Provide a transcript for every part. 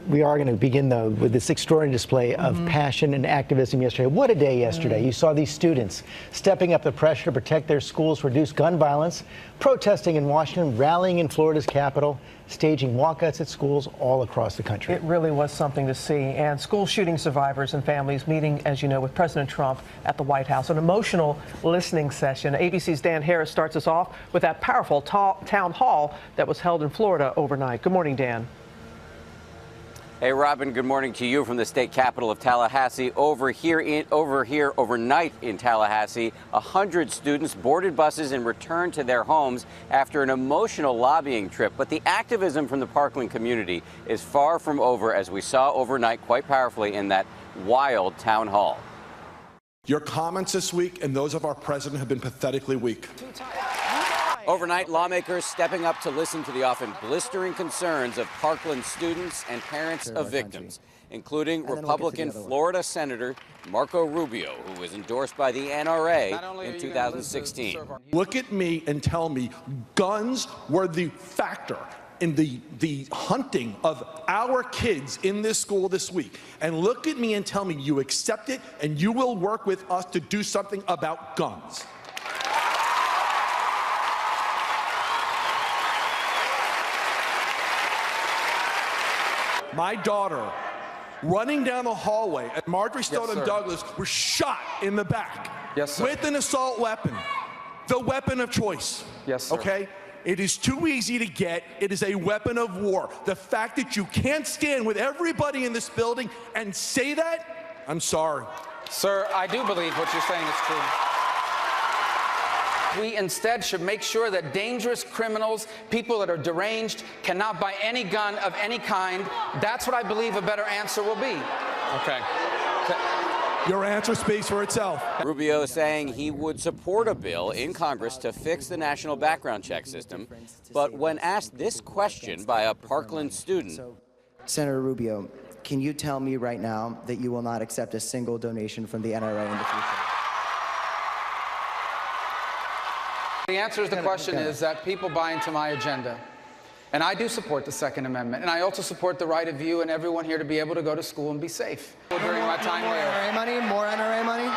We are going to begin, though, with this extraordinary display of passion and activism yesterday. What a day yesterday. You saw these students stepping up the pressure to protect their schools, reduce gun violence, protesting in Washington, rallying in Florida's capital, staging walkouts at schools all across the country. It really was something to see. And school shooting survivors and families meeting, as you know, with President Trump at the White House. An emotional listening session. ABC's Dan Harris starts us off with that powerful town hall that was held in Florida overnight. Good morning, Dan. Hey, Robin, good morning to you from the state capital of Tallahassee. Over here overnight in Tallahassee, 100 students boarded buses and returned to their homes after an emotional lobbying trip. But the activism from the Parkland community is far from over, as we saw overnight quite powerfully in that wild town hall. Your comments this week and those of our president have been pathetically weak. Overnight, lawmakers stepping up to listen to the often blistering concerns of Parkland students and parents of victims, including Republican Florida Senator Marco Rubio, who was endorsed by the NRA in 2016. Look at me and tell me guns were the factor in the hunting of our kids in this school this week. And look at me and tell me you accept it and you will work with us to do something about guns. My daughter, running down the hallway at Marjorie Stoneman Douglas, was shot in the back with an assault weapon, the weapon of choice. Yes, sir. Okay? It is too easy to get. It is a weapon of war. The fact that you can't stand with everybody in this building and say that, I'm sorry. Sir, I do believe what you're saying is true. We instead should make sure that dangerous criminals, people that are deranged, cannot buy any gun of any kind. That's what I believe a better answer will be. Okay. Your answer speaks for itself. Rubio saying he would support a bill in Congress to fix the national background check system. But when asked this question by a Parkland student, Senator Rubio, can you tell me right now that you will not accept a single donation from the NRA in the future? The answer to the question is that people buy into my agenda. And I do support the Second Amendment. And I also support the right of you and everyone here to be able to go to school and be safe. During my time more here. NRA money? More NRA money?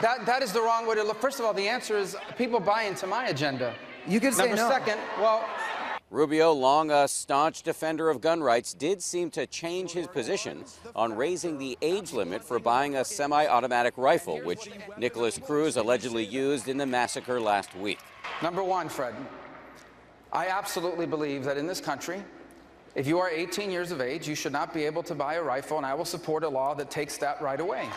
That is the wrong way to look. First of all, the answer is people buy into my agenda. You could say no. Number second, well, Rubio, long a staunch defender of gun rights, did seem to change his position on raising the age limit for buying a semi-automatic rifle, which Nicholas Cruz allegedly used in the massacre last week. Number one, Fred, I absolutely believe that in this country, if you are 18 years of age, you should not be able to buy a rifle, and I will support a law that takes that right away.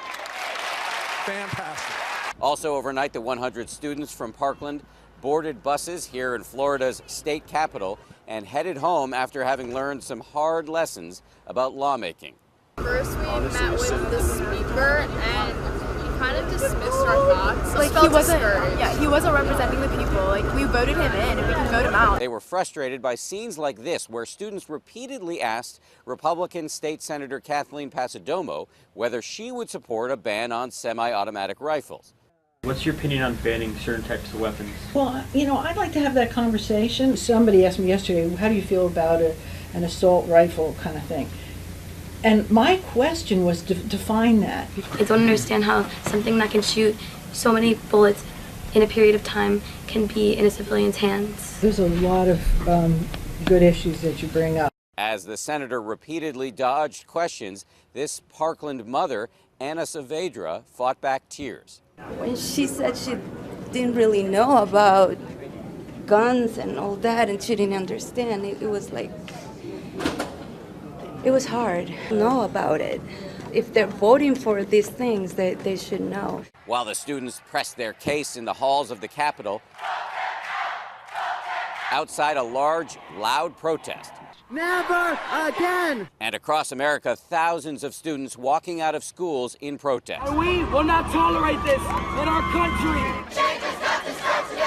Fantastic. Also overnight, the 100 students from Parkland boarded buses here in Florida's state capital and headed home after having learned some hard lessons about lawmaking. First, we met with the speaker, and he kind of dismissed our thoughts. Like he wasn't representing the people. Like we voted him in, and we can vote him out. They were frustrated by scenes like this, where students repeatedly asked Republican State Senator Kathleen Passidomo whether she would support a ban on semi-automatic rifles. What's your opinion on banning certain types of weapons? Well, you know, I'd like to have that conversation. Somebody asked me yesterday, how do you feel about an assault rifle kind of thing? And my question was to define that. I don't understand how something that can shoot so many bullets in a period of time can be in a civilian's hands. There's a lot of good issues that you bring up. As the senator repeatedly dodged questions, this Parkland mother, Anna Saavedra, fought back tears. When she said she didn't really know about guns and all that, and she didn't understand, it was like, it was hard to know about it. If they're voting for these things, they should know. While the students pressed their case in the halls of the Capitol, outside a large, loud protest. Never again! And across America, thousands of students walking out of schools in protest. We will not tolerate this in our country.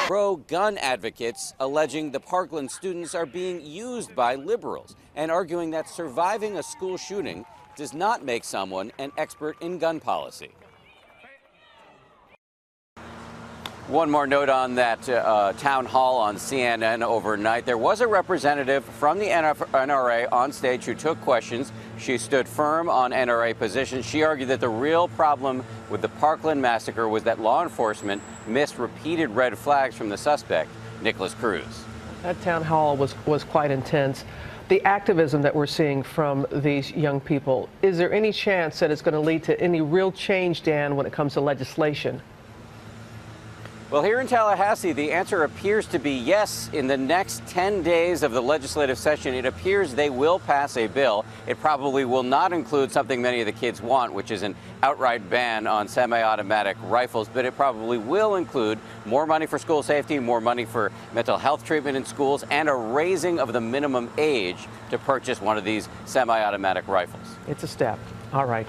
Pro-gun advocates alleging the Parkland students are being used by liberals and arguing that surviving a school shooting does not make someone an expert in gun policy. One more note on that town hall on CNN overnight. There was a representative from the NRA on stage who took questions. She stood firm on NRA positions. She argued that the real problem with the Parkland massacre was that law enforcement missed repeated red flags from the suspect, Nicholas Cruz. That town hall was quite intense. The activism that we're seeing from these young people, is there any chance that it's going to lead to any real change, Dan, when it comes to legislation? Well, here in Tallahassee, the answer appears to be yes. In the next 10 days of the legislative session, it appears they will pass a bill. It probably will not include something many of the kids want, which is an outright ban on semi-automatic rifles, but it probably will include more money for school safety, more money for mental health treatment in schools, and a raising of the minimum age to purchase one of these semi-automatic rifles. It's a step. All right.